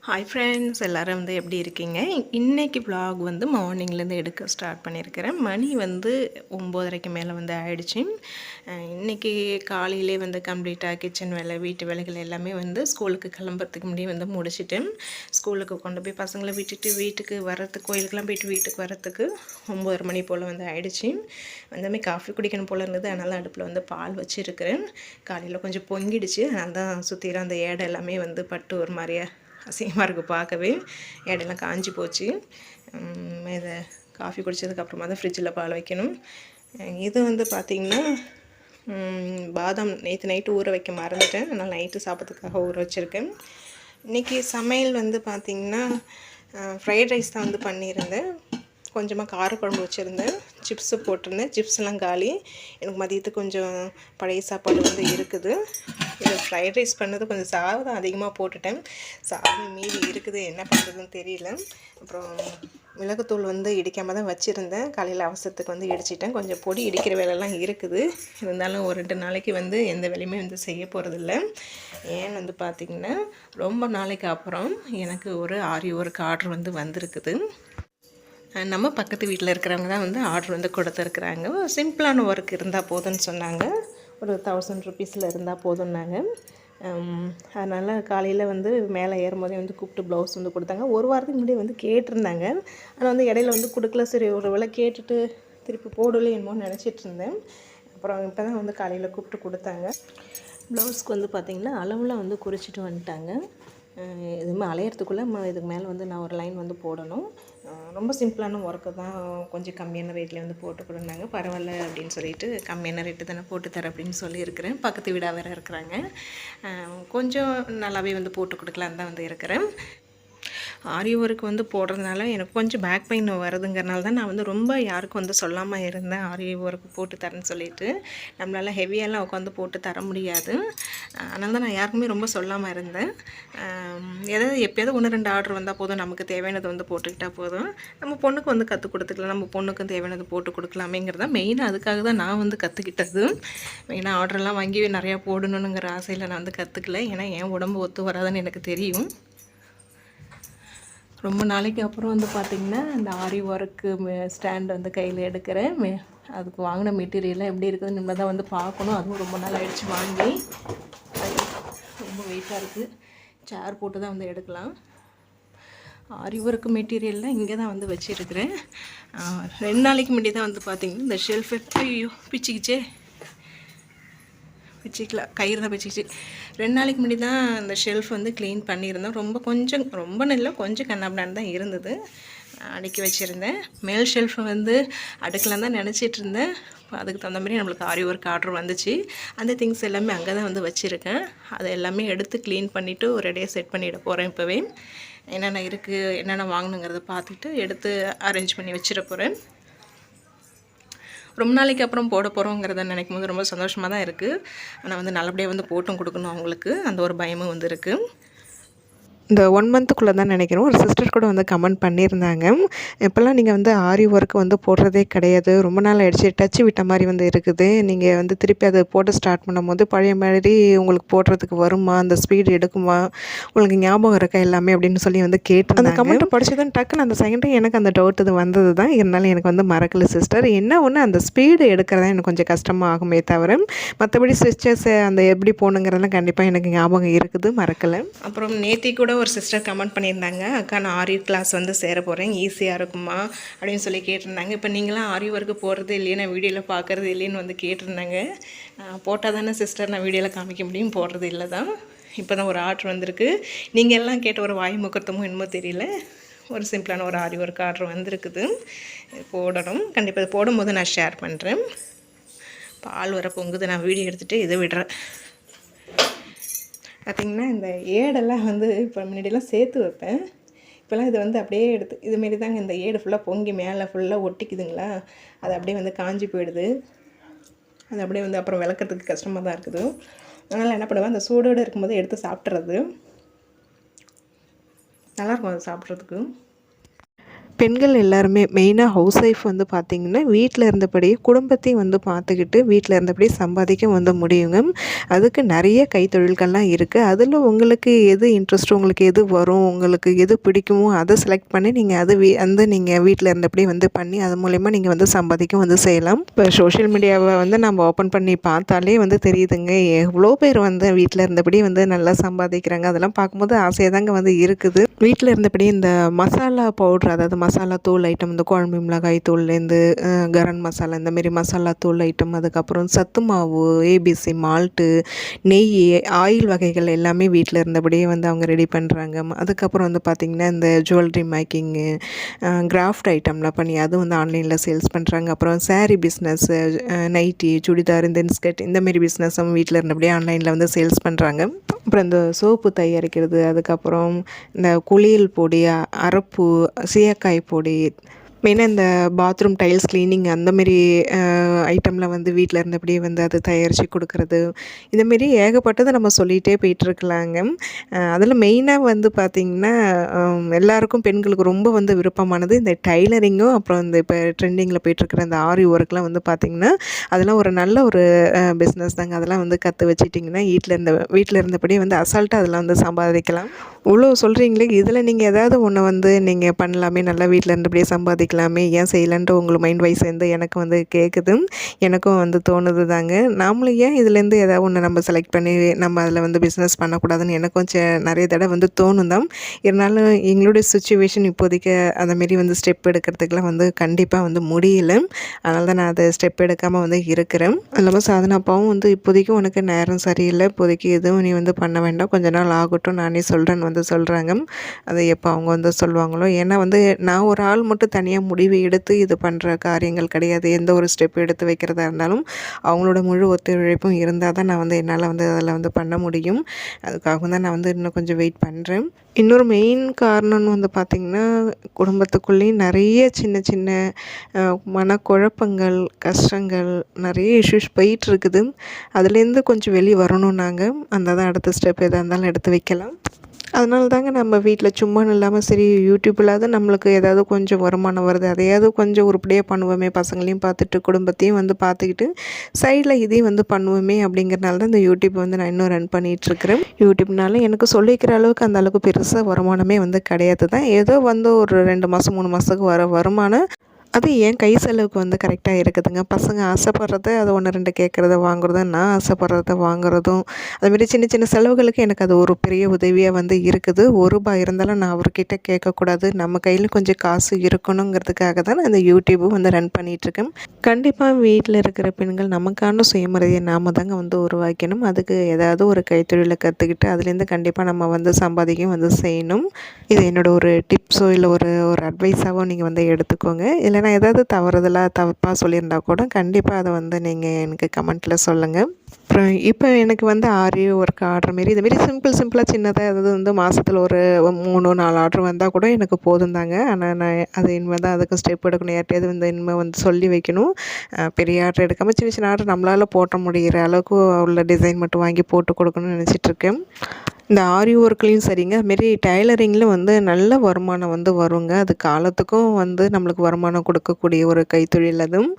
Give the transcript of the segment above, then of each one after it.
Hi friends, எல்லோரும் எப்படி இருக்கீங்க? இன்றைக்கி vlog மார்னிங்லேருந்து எடுக்க ஸ்டார்ட் பண்ணியிருக்கிறேன். மணி 9:30க்கு மேலே ஆயிடுச்சு. இன்றைக்கி காலையிலே கம்ப்ளீட்டாக கிச்சன் வேலை, வீட்டு வேலைகள் எல்லாமே ஸ்கூலுக்கு கிளம்புறதுக்கு முன்னாடி முடிச்சிட்டேன். ஸ்கூலுக்கு கொண்டு போய் பசங்களை விட்டுட்டு வீட்டுக்கு வர்றதுக்கு, கோயிலுக்கெல்லாம் போயிட்டு வீட்டுக்கு வர்றதுக்கு 9:30 மணி போல் ஆயிடுச்சு. காஃபி குடிக்கணும் போல் இருந்தது. அதனால் அடுப்பில் பால் வச்சுருக்கிறேன். காலையில் கொஞ்சம் பொங்கிடுச்சு. அதனால தான் சுற்றிலும் அந்த ஏடை எல்லாமே பட்டு ஒரு மாதிரியா அசிங்கமாக இருக்குது பார்க்கவே. ஏடெல்லாம் காஞ்சி போச்சு. இதை காஃபி குடித்ததுக்கப்புறமா தான் ஃப்ரிட்ஜில் பால் வைக்கணும். இது பார்த்திங்கன்னா பாதாம் நேற்று நைட்டு ஊற வைக்க மறந்துட்டேன். அதனால் நைட்டு சாப்பிட்றதுக்காக ஊற வச்சுருக்கேன். இன்றைக்கி சமையல் பார்த்திங்கன்னா ஃப்ரைட் ரைஸ் தான் பண்ணியிருந்தேன். கொஞ்சமாக காரக்குழம்பு வச்சுருந்தேன். சிப்ஸு போட்டிருந்தேன். சிப்ஸ்லாம் காலி. எனக்கு மதியத்துக்கு கொஞ்சம் பழைய சாப்பாடு இருக்குது. இது ஃப்ரைட் ரைஸ் பண்ணது கொஞ்சம் சாதம் அதிகமாக போட்டுட்டேன். சாதம் மீதி இருக்குது, என்ன பண்ணுறதுன்னு தெரியல. அப்புறம் மிளகுத்தூள் இடிக்காமல் தான் வச்சுருந்தேன். காலையில் அவசரத்துக்கு இடிச்சிட்டேன். கொஞ்சம் பொடி இடிக்கிற வேலைலாம் இருக்குது. இருந்தாலும் ஒரு 2 நாளைக்கு எந்த வேலையுமே செய்ய போகிறதில்ல. ஏன்னு பார்த்திங்கன்னா ரொம்ப நாளைக்கு அப்புறம் எனக்கு ஒரு ஆரி ஒர்க் ஆர்டர் வந்திருக்குது. நம்ம பக்கத்து வீட்டில் இருக்கிறவங்க தான் ஆர்டர் கொடுத்துருக்குறாங்க. சிம்பிளான ஒர்க் இருந்தால் போதும்னு சொன்னாங்க. ஒரு 1000 ருபீஸில் இருந்தால் போதும்னாங்க. அதனால் காலையில் மேலே ஏறும்போதே கூப்பிட்டு ப்ளவுஸ் கொடுத்தாங்க. ஒரு வாரத்துக்கு முன்னாடி கேட்டிருந்தாங்க. ஆனால் இடையில கொடுக்கல. சரி ஒரு வேளை கேட்டுட்டு திருப்பி போடலை என்னமோன்னு நினச்சிட்டு இருந்தேன். அப்புறம் இப்போ தான் காலையில் கூப்பிட்டு கொடுத்தாங்க. ப்ளவுஸ்க்கு பார்த்திங்கன்னா அளவுலாம் குறிச்சிட்டு வந்துட்டாங்க. இதுவுமே அலையிறதுக்குள்ளே இதுக்கு மேலே நான் ஒரு லைன் போடணும். ரொம்ப சிம்பிளான ஒர்க்கு தான். கொஞ்சம் கம்மியான ரேட்டில் போட்டு கொடுத்தாங்க. பரவாயில்ல அப்படின்னு சொல்லிட்டு, கம்மியான ரேட்டு தானே போட்டு தரேன் அப்படின்னு சொல்லியிருக்கிறேன். பக்கத்து வீடாக வேறு இருக்கிறாங்க. கொஞ்சம் நல்லாவே போட்டு கொடுக்கலான்னு தான் இருக்கிறேன். ஆரி ஒர்க் போடுறதுனால எனக்கு கொஞ்சம் பேக் பெயின் வருதுங்கிறனால தான் நான் ரொம்ப யாருக்கும் சொல்லாமல் இருந்தேன். ஆரி ஒர்க் போட்டு தரேன்னு சொல்லிட்டு. நம்மளால் ஹெவியெல்லாம் உட்காந்து போட்டு தர முடியாது. அதனால தான் நான் யாருக்குமே ரொம்ப சொல்லாமல் இருந்தேன். ஏதாவது எப்போயாவது 1-2 ஆர்டர் வந்தால் போதும், நமக்கு தேவையானது போட்டுக்கிட்டால் போதும். நம்ம பொண்ணுக்கு கற்றுக் கொடுத்துக்கலாம். நம்ம பொண்ணுக்கும் தேவையானது போட்டு கொடுக்கலாமேங்கிறத மெயினாக அதுக்காக தான் நான் கற்றுக்கிட்டது. மெயினாக ஆர்டர்லாம் வாங்கி நிறையா போடணுங்கிற ஆசையில் நான் கற்றுக்கல. ஏன்னா என் உடம்பு ஒத்து வராதுன்னு எனக்கு தெரியும். ரொம்ப நாளைக்கு அப்புறம் பார்த்திங்கன்னா இந்த ஆரி ஒர்க்கு ஸ்டாண்ட் கையில் எடுக்கிறேன். அதுக்கு வாங்கின மெட்டீரியல்லாம் எப்படி இருக்குதுன்னு நம்ம தான் பார்க்கணும். அதுவும் ரொம்ப நாள் ஆகிடுச்சு வாங்கி. ரொம்ப வெயிட்டாக இருக்குது. சேர் போட்டு தான் எடுக்கலாம். ஆரி ஒர்க்கு மெட்டீரியல்லாம் இங்கே தான் வச்சுருக்கிறேன். 2 நாளைக்கு முன்னாடி தான் பார்த்திங்கன்னா இந்த ஷெல்ஃப் ஐயோ பிச்சுக்கிச்சே, பிச்சிக்கலாம், கயிறு தான் பிச்சிக்கிச்சு. 2 நாளைக்கு முன்னாடி தான் அந்த ஷெல்ஃப் க்ளீன் பண்ணியிருந்தேன். ரொம்ப நல்ல கொஞ்சம் கண்ணாபிடான்னு தான் இருந்தது. அடுக்கி வச்சுருந்தேன். மேல் ஷெல்ஃபை அடுக்கலாம் தான் நினச்சிட்டு இருந்தேன். அதுக்கு தகுந்த மாதிரி நம்மளுக்கு ஆரி ஒர்க் ஆர்டர் வந்துச்சு. அந்த திங்ஸ் எல்லாமே அங்கே தான் வச்சுருக்கேன். அதை எல்லாமே எடுத்து க்ளீன் பண்ணிவிட்டு ஒரு இடையே செட் பண்ணிவிட போகிறேன். இப்போவே என்னென்ன இருக்குது, என்னென்ன வாங்கணுங்கிறத பார்த்துட்டு எடுத்து அரேஞ்ச் பண்ணி வச்சிட போகிறேன். ரொம்ப நாளைக்கு அப்புறம் போட போகிறோங்கிறத நினைக்கும் போது ரொம்ப சந்தோஷமாக தான் இருக்குது. ஆனால் நல்லபடியாக போட்டும் கொடுக்கணும் அவங்களுக்கு. அந்த ஒரு பயமும் இருக்குது. இந்த 1 மந்த்துக்குள்ளே தான் நினைக்கிறோம். ஒரு சிஸ்டர் கூட கமெண்ட் பண்ணியிருந்தாங்க. இப்போல்லாம் நீங்கள் ஆரி ஒர்க் போடுறதே கிடையாது, ரொம்ப நாள் ஆகிடுச்சு, டச்சு விட்ட மாதிரி இருக்குது. நீங்கள் திருப்பி அதை போட்டு ஸ்டார்ட் பண்ணும்போது பழைய மாதிரி உங்களுக்கு போடுறதுக்கு வருமா, அந்த ஸ்பீடு எடுக்குமா, உங்களுக்கு ஞாபகம் இருக்கா எல்லாமே அப்படின்னு சொல்லி கேட்டு அந்த கமெண்ட்டை படிச்சதும் டக்குன்னு அந்த செகண்டே எனக்கு அந்த டவுட் இது வந்தது தான். இருந்தாலும் எனக்கு மறக்கலை சிஸ்டர். என்ன ஒன்று அந்த ஸ்பீடு எடுக்கிறதா எனக்கு கொஞ்சம் கஷ்டமாக ஆகுமே தவிர மற்றபடி ஸ்டிச்சஸ் அந்த எப்படி போகணுங்கிறதெல்லாம் கண்டிப்பாக எனக்கு ஞாபகம் இருக்குது, மறக்கலை. அப்புறம் நேத்தி கூட ஒரு சிஸ்டர் கமெண்ட் பண்ணியிருந்தாங்க, அக்கா நான் ஆரி கிளாஸ் சேர போகிறேன், ஈஸியாக இருக்குமா அப்படின்னு சொல்லி கேட்டிருந்தாங்க. இப்போ நீங்களாம் ஆரி ஒர்க்கு போடுறது இல்லையே, நான் வீடியோவில் பார்க்குறது இல்லைன்னு கேட்டிருந்தாங்க. போட்டால் தானே சிஸ்டர் நான் வீடியோவில் காமிக்க முடியும், போடுறது இல்லை தான். இப்போ தான் ஒரு ஆர்டர் வந்திருக்கு. நீங்கள் எல்லாம் கேட்ட ஒரு வாய் முகூர்த்தமும் என்னமோ தெரியல, ஒரு சிம்பிளான ஒரு ஆரி ஒர்க் ஆர்டர் வந்திருக்குது. போடணும். கண்டிப்பாக இது போடும்போது நான் ஷேர் பண்ணுறேன். பால் வர பொங்குது. நான் வீடியோ எடுத்துகிட்டு இதை விடுறேன். பார்த்திங்கன்னா இந்த ஏடெல்லாம் இப்போ முன்னாடியெல்லாம் சேர்த்து வைப்பேன். இப்போல்லாம் இது அப்படியே எடுத்து இதுமாரி தாங்க இந்த ஏடு ஃபுல்லாக பொங்கி மேலே ஃபுல்லாக ஒட்டிக்குதுங்களா, அது அப்படியே காஞ்சி போயிடுது. அது அப்படியே அப்புறம் விளக்கிறதுக்கு கஷ்டமாக தான் இருக்குது. அதனால் என்ன பண்ணுவேன், அந்த சூடோடு இருக்கும்போது எடுத்து சாப்பிட்றது. நல்லாயிருக்கும் அது சாப்பிட்றதுக்கு. பெண்கள் எல்லாருமே மெயினாக ஹவுஸ் ஒய்ஃப் வந்து பார்த்திங்கன்னா வீட்டில் இருந்தபடியே குடும்பத்தையும் வந்து பார்த்துக்கிட்டு வீட்டில் இருந்தபடியே சம்பாதிக்க வந்து முடியுங்க. அதுக்கு நிறைய கைத்தொழில்கள்லாம் இருக்குது. அதில் உங்களுக்கு எது இன்ட்ரெஸ்ட், உங்களுக்கு எது வரும், உங்களுக்கு எது பிடிக்குமோ அதை செலக்ட் பண்ணி நீங்கள் அது நீங்கள் வீட்டில் இருந்தபடியே வந்து பண்ணி அது மூலயமா நீங்கள் வந்து சம்பாதிக்க வந்து செய்யலாம். இப்போ சோஷியல் மீடியாவை வந்து நம்ம ஓப்பன் பண்ணி பார்த்தாலே வந்து தெரியுதுங்க, எவ்வளோ பேர் வந்து வீட்டில் இருந்தபடி வந்து நல்லா சம்பாதிக்கிறாங்க. அதெல்லாம் பார்க்கும்போது ஆசையாக தாங்க வந்து இருக்குது. வீட்டில் இருந்தபடி இந்த மசாலா பவுட்ரு, அதாவது மசாலா தூள் ஐட்டம், இந்த குழம்பு மிளகாய் தூள்லேருந்து கரம் மசாலா, இந்தமாரி மசாலா தூள் ஐட்டம், அதுக்கப்புறம் சத்து மாவு, ஏபிசி மால்ட்டு, நெய், ஆயில் வகைகள் எல்லாமே வீட்டில் இருந்தபடியே வந்து அவங்க ரெடி பண்ணுறாங்க. அதுக்கப்புறம் வந்து பார்த்திங்கன்னா இந்த ஜுவல்லரி மேக்கிங்கு, கிராஃப்ட் ஐட்டம்லாம் பண்ணி அது வந்து ஆன்லைனில் சேல்ஸ் பண்ணுறாங்க. அப்புறம் சாரீ பிஸ்னஸ்ஸு, நைட்டி, சுடிதார், இந்த இன்ஸ்கர்ட், இந்தமாரி பிஸ்னஸும் வீட்டில் இருந்தபடியே ஆன்லைனில் வந்து சேல்ஸ் பண்ணுறாங்க. அப்புறம் இந்த சோப்பு தயாரிக்கிறது, அதுக்கப்புறம் இந்த குளியல் பொடி, அரப்பு, சீயக்காய் பொடி, மெயினாக இந்த பாத்ரூம் டைல்ஸ் கிளீனிங் அந்தமாரி ஐட்டமில் வந்து வீட்டில் இருந்தபடியே வந்து அது தயாரித்து கொடுக்குறது, இந்தமாரி ஏகப்பட்டதை நம்ம சொல்லிகிட்டே போயிட்டுருக்கலாங்க. அதில் மெயினாக வந்து பார்த்திங்கன்னா எல்லாருக்கும் பெண்களுக்கு ரொம்ப வந்து விருப்பமானது இந்த டைலரிங்கும், அப்புறம் இந்த இப்போ ட்ரெண்டிங்கில் போயிட்டுருக்கிற இந்த ஆரி ஒர்க்லாம் வந்து பார்த்திங்கன்னா அதெல்லாம் ஒரு நல்ல ஒரு பிஸ்னஸ் தாங்க. அதெல்லாம் வந்து கற்று வச்சுட்டிங்கன்னா வீட்டில் இருந்தபடியே வந்து அசால்ட்டாக அதெல்லாம் வந்து சம்பாதிக்கலாம். இவ்வளோ சொல்கிறீங்களே, இதில் நீங்கள் ஏதாவது ஒன்று வந்து நீங்கள் பண்ணலாமே, நல்லா வீட்டில் இருந்தபடியே சம்பாதிக்கலாமே, ஏன் செய்யலன்ட்டு உங்களுக்கு மைண்ட் வைஸ் வந்து எனக்கு வந்து கேட்குது. எனக்கும் வந்து தோணுது தாங்க, நாமளும் ஏன் இதுலேருந்து ஏதாவது ஒன்று நம்ம செலக்ட் பண்ணி நம்ம அதில் வந்து பிஸ்னஸ் பண்ணக்கூடாதுன்னு எனக்கும் நிறைய தடவை வந்து தோணும் தான். இருந்தாலும் எங்களுடைய சுச்சுவேஷன் இப்போதைக்கு அந்தமாரி வந்து ஸ்டெப் எடுக்கிறதுக்கெலாம் வந்து கண்டிப்பாக வந்து முடியல. அதனால தான் நான் அதை ஸ்டெப் எடுக்காமல் வந்து இருக்கிறேன். அது இல்லாமல் சாதனாப்பாவும் வந்து இப்போதைக்கு உனக்கு நேரம் சரியில்லை, இப்போதைக்கு எதுவும் நீ வந்து பண்ண வேண்டாம், கொஞ்ச நாள் ஆகட்டும், நானே சொல்கிறேன்னு வந்து சொல்கிறாங்க. அது எப்போ அவங்க வந்து சொல்லுவாங்களோ. ஏன்னா வந்து நான் ஒரு ஆள் மட்டும் தனியாக முடிவு எடுத்து இது பண்ணுற காரியங்கள் கிடையாது. எந்த ஒரு ஸ்டெப் எடுத்து வைக்கிறதா இருந்தாலும் அவங்களோட முழு ஒத்துழைப்பும் இருந்தால் தான் நான் வந்து என்னால் வந்து அதில் வந்து பண்ண முடியும். அதுக்காக தான் நான் வந்து இன்னும் கொஞ்சம் வெயிட் பண்ணுறேன். இன்னொரு மெயின் காரணம்னு வந்து பார்த்திங்கன்னா, குடும்பத்துக்குள்ளேயும் நிறைய சின்ன சின்ன மனக்குழப்பங்கள், கஷ்டங்கள், நிறைய இஷ்யூஸ் போயிட்டுருக்குது. அதுலேருந்து கொஞ்சம் வெளியே வரணும் நாங்கள். அந்த தான் அடுத்த ஸ்டெப் எதாக இருந்தாலும் எடுத்து வைக்கலாம். அதனால தாங்க நம்ம வீட்டில் சும்மா இல்லாமல் சரி யூடியூப்லாவது நம்மளுக்கு ஏதாவது கொஞ்சம் வருமானம் வருது, அதையாவது கொஞ்சம் உருப்படியாக பண்ணுவோமே, பசங்களையும் பார்த்துட்டு குடும்பத்தையும் வந்து பார்த்துக்கிட்டு சைடில் இதையும் வந்து பண்ணுவோமே அப்படிங்கிறனால தான் இந்த யூடியூப் வந்து நான் இன்னும் ரன் பண்ணிகிட்ருக்கிறேன். யூடியூப்னால எனக்கு சொல்லிக்கிற அளவுக்கு அந்த அளவுக்கு பெருசாக வருமானமே வந்து கிடையாது தான். ஏதோ வந்து ஒரு 2 மாதம் 3 மாதத்துக்கு வர வருமானம் அது என் கை செலவுக்கு வந்து கரெக்டாக இருக்குதுங்க. பசங்க ஆசைப்படுறத அதை 1, 2 கேட்குறத வாங்குறதும், நான் ஆசைப்படுறத வாங்குறதும், அதுமாரி சின்ன சின்ன செலவுகளுக்கு எனக்கு அது ஒரு பெரிய உதவியாக வந்து இருக்குது. ₹1 இருந்தாலும் நான் அவர்கிட்ட கேட்கக்கூடாது, நம்ம கையில் கொஞ்சம் காசு இருக்கணுங்கிறதுக்காக தான் நான் இந்த யூடியூப்பும் வந்து ரன் பண்ணிகிட்ருக்கேன். கண்டிப்பாக வீட்டில் இருக்கிற பெண்கள் நமக்கான சுயமரியாதையை நாம் தாங்க வந்து உருவாக்கணும். அதுக்கு ஏதாவது ஒரு கைத்தொழிலை கற்றுக்கிட்டு அதுலேருந்து கண்டிப்பாக நம்ம வந்து சம்பாதிக்கவும் வந்து செய்யணும். இது என்னோடய ஒரு டிப்ஸோ இல்லை ஒரு அட்வைஸாவோ நீங்கள் வந்து எடுத்துக்கோங்க. இல்லைனா ஏதாவது தப்பாக சொல்லியிருந்தா கூட கண்டிப்பாக அதை வந்து நீங்கள் எனக்கு கமெண்ட்டில் சொல்லுங்கள். அப்புறம் இப்போ எனக்கு வந்து ஆரி ஒர்க் ஆர்டர் மாரி இதுமாரி சிம்பிளாக சின்னதாக ஏதாவது வந்து மாதத்தில் ஒரு 3, 4 ஆர்டர் வந்தால் கூட எனக்கு போதும் தாங்க. ஆனால் நான் அது இனிமேல் தான் அதுக்கு ஸ்டெப் எடுக்கணும். யார்கிட்டையாவது வந்து இனிமேல் வந்து சொல்லி வைக்கணும். பெரிய ஆர்டர் எடுக்காமல் சின்ன சின்ன ஆர்டர் நம்மளால் போட்ட முடிகிற அளவுக்கு உள்ள டிசைன் மட்டும் வாங்கி போட்டு கொடுக்கணும்னு நினச்சிட்ருக்கேன். இந்த ஆரி ஒர்க்லேயும் சரிங்க, அதுமாரி டைலரிங்கில் வந்து நல்ல வருமானம் வந்து வருங்க. அது காலத்துக்கும் வந்து நம்மளுக்கு வருமானம் கொடுக்கக்கூடிய ஒரு கைத்தொழில் அதுவும்.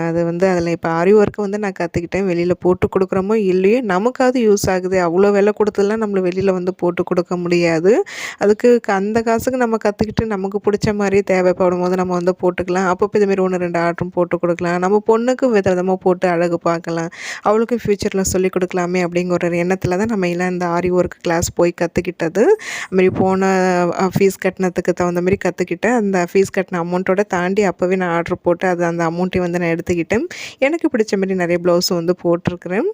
அது வந்து அதில் இப்போ ஆரி ஒர்க்கு வந்து நான் கற்றுக்கிட்டேன். வெளியில் போட்டு கொடுக்குறோமோ இல்லையோ நமக்காவது யூஸ் ஆகுது. அவ்வளோ விலை கொடுத்ததுலாம் நம்மளை வெளியில் வந்து போட்டு கொடுக்க முடியாது. அதுக்கு அந்த காசுக்கு நம்ம கற்றுக்கிட்டு நமக்கு பிடிச்ச மாதிரி தேவைப்படும் போது நம்ம வந்து போட்டுக்கலாம். அப்பப்போ இதுமாரி 1, 2 ஆர்டரும் போட்டு கொடுக்கலாம். நம்ம பொண்ணுக்கு விதவிதமாக போட்டு அழகு பார்க்கலாம், அவளுக்கும் ஃப்யூச்சரில் சொல்லிக் கொடுக்கலாமே அப்படிங்கிற ஒரு எண்ணத்தில் தான் நம்ம எல்லாம் இந்த ஆரி ஒர்க் கிளாஸ் போய் கற்றுக்கிட்டது. அதுமாரி போன ஃபீஸ் கட்டினத்துக்கு தகுந்த மாதிரி கற்றுக்கிட்டேன். அந்த ஃபீஸ் கட்டின அமௌண்ட்டோட தாண்டி அப்போவே நான் ஆர்டர் போட்டு அந்த அமௌண்ட்டையும் வந்து நான் எடுத்துக்கிட்டேன். எனக்கு பிடிச்ச மாதிரி நிறைய ப்ளவுஸும் வந்து போட்டிருக்கிறேன்.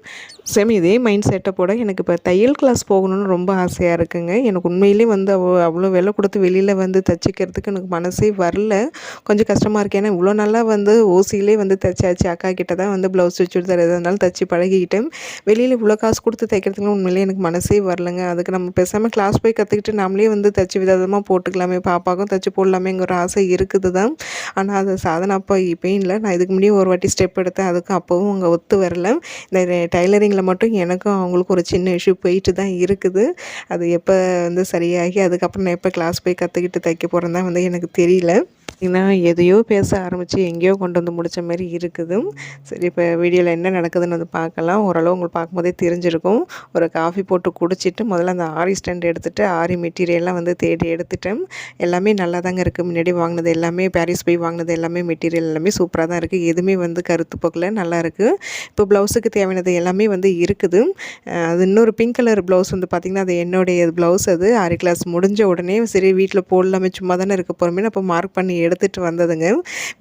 சேம் இதே மைண்ட் செட்டப்போட எனக்கு இப்போ தையல் கிளாஸ் போகணுன்னு ரொம்ப ஆசையாக இருக்குங்க. எனக்கு உண்மையிலேயே வந்து அவ்வளோ விலை கொடுத்து வெளியில் வந்து தைச்சிக்கிறதுக்கு எனக்கு மனசே வரல. கொஞ்சம் கஷ்டமாக இருக்குது. ஏன்னா இவ்வளோ நாளாக வந்து ஓசியிலே வந்து தைச்சாச்சு. அக்கா கிட்ட தான் வந்து ப்ளவுஸ் சுடிதார் எதாக இருந்தாலும் தைச்சி பழகிக்கிட்டேன். வெளியில் இவ்வளோ காசு கொடுத்து தைக்கிறதுக்கு உண்மையிலேயே எனக்கு மனசே வரலங்க. அதுக்கு நம்ம பேசாமல் கிளாஸ் போய் கற்றுக்கிட்டு நம்மளே வந்து தைச்சி விதமாக போட்டுக்கலாமே, பாப்பாவுக்கும் தைச்சி போடலாமேங்கிற ஆசை இருக்குது தான். ஆனால் அது சாதனை அப்போ இப்போயும் இல்லை. நான் இதுக்கு முன்னாடி ஒரு வாட்டி ஸ்டெப் எடுத்தேன். அதுக்கும் அப்போவும் அங்கே ஒத்து வரல. இந்த டைலரிங்கில் மட்டும் எனக்கும் அவங்களுக்கும் ஒரு சின்ன இஷ்யூ போயிட்டு தான் இருக்குது. அது எப்போ வந்து சரியாகி அதுக்கப்புறம் நான் எப்போ கிளாஸ் போய் கற்றுக்கிட்டு தைக்க போகிறேன்னு தான் வந்து எனக்கு தெரியல. ஏன்னா எதையோ பேச ஆரம்பித்து எங்கேயோ கொண்டு வந்து முடித்த மாதிரி இருக்குது. சரி, இப்போ வீடியோவில் என்ன நடக்குதுன்னு வந்து பார்க்கலாம். ஓரளவு உங்களுக்கு பார்க்கும்போதே தெரிஞ்சிருக்கும். ஒரு காஃபி போட்டு குடிச்சிட்டு முதல்ல அந்த ஆரி ஸ்டாண்ட் எடுத்துகிட்டு ஆரி மெட்டீரியல்லாம் வந்து தேடி எடுத்துட்டேன். எல்லாமே நல்லா தாங்க இருக்குது. முன்னாடி வாங்கினது எல்லாமே பாரிஸ் போய் வாங்கினது எல்லாமே மெட்டீரியல் எல்லாமே சூப்பராக தான் இருக்குது. எதுவுமே வந்து கருத்து போக்கில் நல்லாயிருக்கு. இப்போ ப்ளவுஸுக்கு தேவையானது எல்லாமே வந்து இருக்குது. அது இன்னொரு பிங்க் கலர் ப்ளவுஸ் வந்து பார்த்திங்கன்னா அது என்னுடைய ப்ளவுஸ். அது ஆரி கிளாஸ் முடிஞ்ச உடனே சரி வீட்டில் போடலாமே சும்மா தானே இருக்க போகிறோமே அப்போ மார்க் பண்ணி எடுத்துகிட்டு வந்ததுங்க.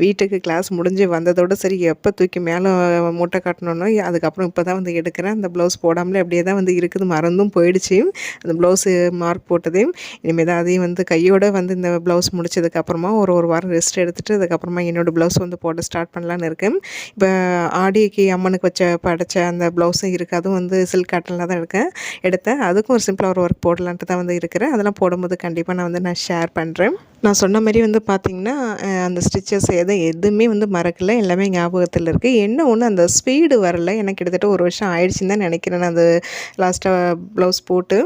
வீட்டுக்கு கிளாஸ் முடிஞ்சு வந்ததோடு சரி எப்போ தூக்கி மேலே மூட்டை காட்டணுன்னோ அதுக்கப்புறம் இப்போ தான் வந்து எடுக்கிறேன். அந்த ப்ளவுஸ் போடாமலே அப்படியே தான் வந்து இருக்குது. மறந்தும் போயிடுச்சு அந்த ப்ளவுஸு மார்க் போட்டதே. இனிமேல் தான் அதையும் வந்து கையோடு வந்து இந்த ப்ளவுஸ் முடிச்சதுக்கப்புறமா ஒரு வாரம் ரெஸ்ட் எடுத்துகிட்டு அதுக்கப்புறமா என்னோடய ப்ளவுஸ் வந்து போட ஸ்டார்ட் பண்ணலான்னு இருக்கேன். இப்போ ஆடிக்கு அம்மனுக்கு படைச்ச அந்த ப்ளவுஸும் இருக்குது. அதுவும் வந்து சில்க் காட்டனில் தான் எடுத்தேன். அதுக்கும் ஒரு சிம்பிளாக ஒரு ஒர்க் போடலான்ட்டு தான் வந்து இருக்கிறேன். அதெல்லாம் போடும்போது கண்டிப்பாக நான் ஷேர் பண்ணுறேன். நான் சொன்ன மாதிரி வந்து பார்த்திங்கன்னா அந்த ஸ்டிச்சஸ் எதுவுமே வந்து மறக்கலை. எல்லாமே ஞாபகத்தில் இருக்குது. என்ன ஒன்று அந்த ஸ்பீடு வரல. எனக்கு கிட்டத்தட்ட 1 வருஷம் ஆயிடுச்சுன்னு தான் நினைக்கிறேன். நான் அது லாஸ்ட்டாக ப்ளவுஸ் போட்டு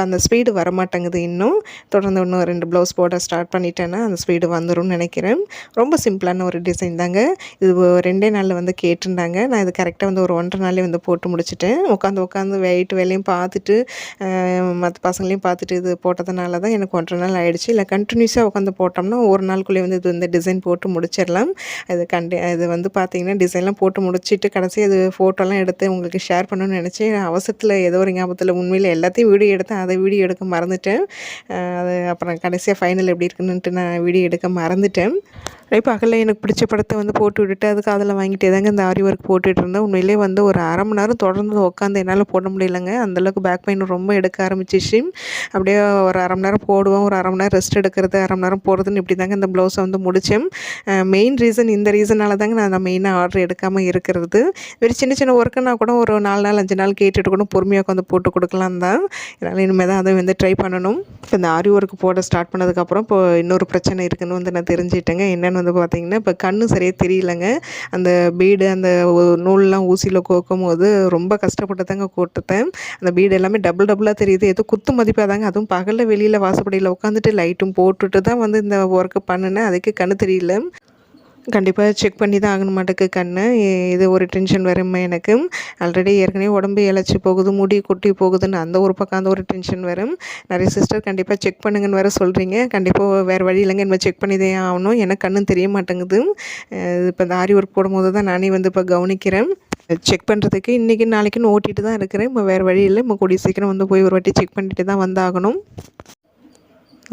அந்த ஸ்பீடு வரமாட்டேங்குது இன்னும். தொடர்ந்து இன்னும் 2 ப்ளவுஸ் போட ஸ்டார்ட் பண்ணிட்டேன்னா அந்த ஸ்பீடு வந்துடும்னு நினைக்கிறேன். ரொம்ப சிம்பிளான ஒரு டிசைன் தாங்க. இது 2 நாளில் வந்து கேட்டிருந்தாங்க. நான் இது கரெக்டாக வந்து ஒரு 1.5 நாள்லேயே வந்து போட்டு முடிச்சிட்டேன். உட்காந்து வேலையும் பார்த்துட்டு மற்ற பசங்களையும் பார்த்துட்டு இது போட்டதுனால தான் எனக்கு 1.5 நாள் ஆகிடுச்சு. இல்லை கண்டினியூஸாக உட்காந்து போட்டோம்னா ஒரு நாளுக்குள்ளே வந்து இது வந்து டிசைன் போட்டு முடிச்சிடலாம். இது வந்து பார்த்திங்கன்னா டிசைன்லாம் போட்டு முடிச்சுட்டு கடைசி அது ஃபோட்டோலாம் எடுத்து உங்களுக்கு ஷேர் பண்ணணும்னு நினச்சேன். அவசரத்தில் ஏதோ ஒரு ஞாபகத்தில் உண்மையில் எல்லாத்தையும் வீடியோ எடுத்தேன். அதை வீடியோ எடுக்க மறந்துட்டேன். அது அப்புறம் கடைசியாக ஃபைனல் எப்படி இருக்குன்னுட்டு நான் வீடியோ எடுக்க மறந்துட்டேன். பகலில் எனக்கு பிடிச்ச படத்தை வந்து போட்டு விட்டுட்டு அதுக்கு அதில் வாங்கிட்டே தாங்க இந்த ஆரி ஒர்க் போட்டுகிட்டு இருந்தேன். உண்மையிலே வந்து ஒரு 1/2 மணி நேரம் தொடர்ந்து உட்காந்து என்னால் போட முடியலைங்க. அந்தளவுக்கு பேக் பெயின் ரொம்ப எடுக்க ஆரம்பிச்சிச்சு. அப்படியே ஒரு 1/2 மணி நேரம் போடுவோம், ஒரு 1/2 மணி நேரம் ரெஸ்ட் எடுக்கிறது, 1/2 மணி நேரம் போடுறதுன்னு இப்படி தாங்க இந்த ப்ளவுஸை வந்து முடித்தேன். மெயின் ரீசன் இந்த ரீசனால் தாங்க நான் மெயினாக ஆர்டர் எடுக்காமல் இருக்கிறது. ஒரு சின்ன சின்ன ஒர்க்குன்னா கூட ஒரு 4 நாள் 5 நாள் கேட்டுட்டு கூட பொறுமையாக உட்காந்து போட்டு கொடுக்கலாம் தான். அதனால் இனிமேல் தான் அதை வந்து ட்ரை பண்ணணும். இப்போ இந்த ஆரி ஒர்க் போட ஸ்டார்ட் பண்ணதுக்கப்புறம் இப்போ இன்னொரு பிரச்சனை இருக்குதுன்னு வந்து நான் தெரிஞ்சுட்டேங்க. என்னென்னு வந்து பார்த்திங்கன்னா இப்போ கண்ணு சரியாக தெரியலைங்க. அந்த பீடு அந்த நூல்லாம் ஊசியில் கோக்கும்போது ரொம்ப கஷ்டப்பட்டு தாங்க கோட்டுத்தேன். அந்த பீடு எல்லாமே டபுளாக தெரியுது. ஏதோ குத்து மதிப்பாக தாங்க. அதுவும் பகலில் வெளியில் வாசப்படியில் உட்காந்துட்டு லைட்டும் போட்டுட்டு தான் வந்து இந்த ஒர்க்கு பண்ணினேன். அதுக்கு கண்ணு தெரியல. கண்டிப்பாக செக் பண்ணி தான் ஆகணுமாட்டுக்கு கண்ணு. இது ஒரு டென்ஷன் வருமே எனக்கு. ஆல்ரெடி ஏற்கனவே உடம்பு இழைச்சி போகுது, முடி கொட்டி போகுதுன்னு அந்த ஒரு பக்கம் அந்த ஒரு டென்ஷன் வரும். நிறைய சிஸ்டர் கண்டிப்பாக செக் பண்ணுங்கன்னு வேறு சொல்கிறீங்க. கண்டிப்பாக வேறு வழி இல்லைங்க. இனிமேல் செக் பண்ணி தான் ஆகணும். எனக்கு கண்ணும் தெரிய மாட்டேங்குது. இப்போ இந்த ஆரி ஒர்க் போடும்போது தான் நானே வந்து இப்போ கவனிக்கிறேன். செக் பண்ணுறதுக்கு இன்றைக்கி நாளைக்குன்னு ஓட்டிகிட்டு தான் இருக்கிறேன். இப்போ வேறு வழி இல்லை. இப்போ கூடிய சீக்கிரம் வந்து போய் ஒரு வாட்டி செக் பண்ணிட்டு தான் வந்தாகணும்.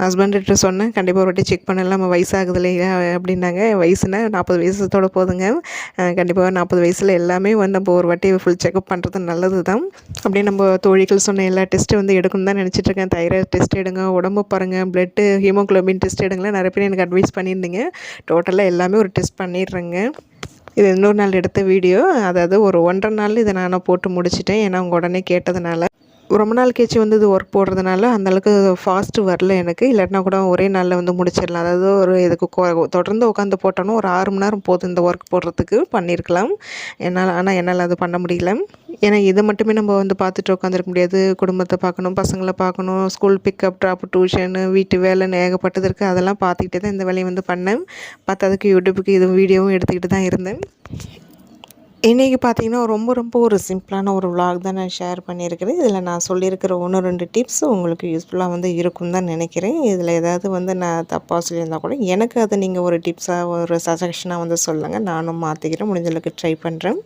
ஹஸ்பண்ட்கிட்ட சொன்னேன், கண்டிப்பாக ஒரு வாட்டி செக் பண்ணலாம், நம்ம வயசாகுது இல்லையா அப்படின்னாங்க. வயசுனா 40 வயசத்தோட போதுங்க. கண்டிப்பாக 40 வயசில் எல்லாமே வந்து நம்ம ஒரு வாட்டி ஃபுல் செக்அப் பண்ணுறது நல்லது தான். அப்படியே நம்ம தோழிகள் சொன்ன எல்லா டெஸ்ட்டும் வந்து எடுக்கணும்னு தான் நினச்சிட்ருக்கேன். தைராய்டு டெஸ்ட் எடுங்க, உடம்பு பாருங்கள், பிளட்டு, ஹீமோக்ளோபின் டெஸ்ட் எடுங்களேன் நிறைய பேர் எனக்கு அட்வைஸ் பண்ணியிருந்தீங்க. டோட்டலாக எல்லாமே ஒரு டெஸ்ட் பண்ணிடுறேங்க. இது இன்னொரு நாள் எடுத்த வீடியோ. அதாவது ஒரு 1.5 நாள் இதை நான் போட்டு முடிச்சிட்டேன். ஏன்னா அவங்க உடனே கேட்டதுனால. ரொம்ப நாள் கழிச்சு வந்து இது ஒர்க் போடுறதுனால அந்தளவுக்கு ஃபாஸ்ட்டு வரல எனக்கு. இல்லாட்டினா கூட ஒரே நாளில் வந்து முடிச்சிடலாம். அதாவது ஒரு இதுக்கு தொடர்ந்து உட்காந்து போட்டோன்னா ஒரு 6 மணி நேரம் போதும் இந்த ஒர்க் போடுறதுக்கு பண்ணியிருக்கலாம். என்னால் அது பண்ண முடியல. ஏன்னா இதை மட்டுமே நம்ம வந்து பார்த்துட்டு உட்காந்துருக்க முடியாது. குடும்பத்தை பார்க்கணும், பசங்களை பார்க்கணும், ஸ்கூல் பிக்கப் ட்ராப், டியூஷனு, வீட்டு வேலைன்னு ஏகப்பட்டது இருக்குது. அதெல்லாம் பார்த்துக்கிட்டே தான் இந்த வேலையை வந்து பண்ணேன். பார்த்ததுக்கு யூடியூப்புக்கு இது வீடியோவும் எடுத்துக்கிட்டு தான் இருந்தேன். இன்றைக்கி பார்த்திங்கன்னா ரொம்ப ஒரு சிம்பிளான ஒரு விலாக் தான் நான் ஷேர் பண்ணியிருக்கிறேன். இதில் நான் சொல்லியிருக்கிற 1-2 டிப்ஸ் உங்களுக்கு யூஸ்ஃபுல்லாக வந்து இருக்கும்னு தான் நினைக்கிறேன். இதில் ஏதாவது வந்து நான் தப்பாக சொல்லியிருந்தால் கூட எனக்கு அதை நீங்கள் ஒரு டிப்ஸாக ஒரு சஜஷனாக வந்து சொல்லுங்கள். நானும் மாற்றிக்கிறேன், முடிஞ்சளவுக்கு ட்ரை பண்ணுறேன்.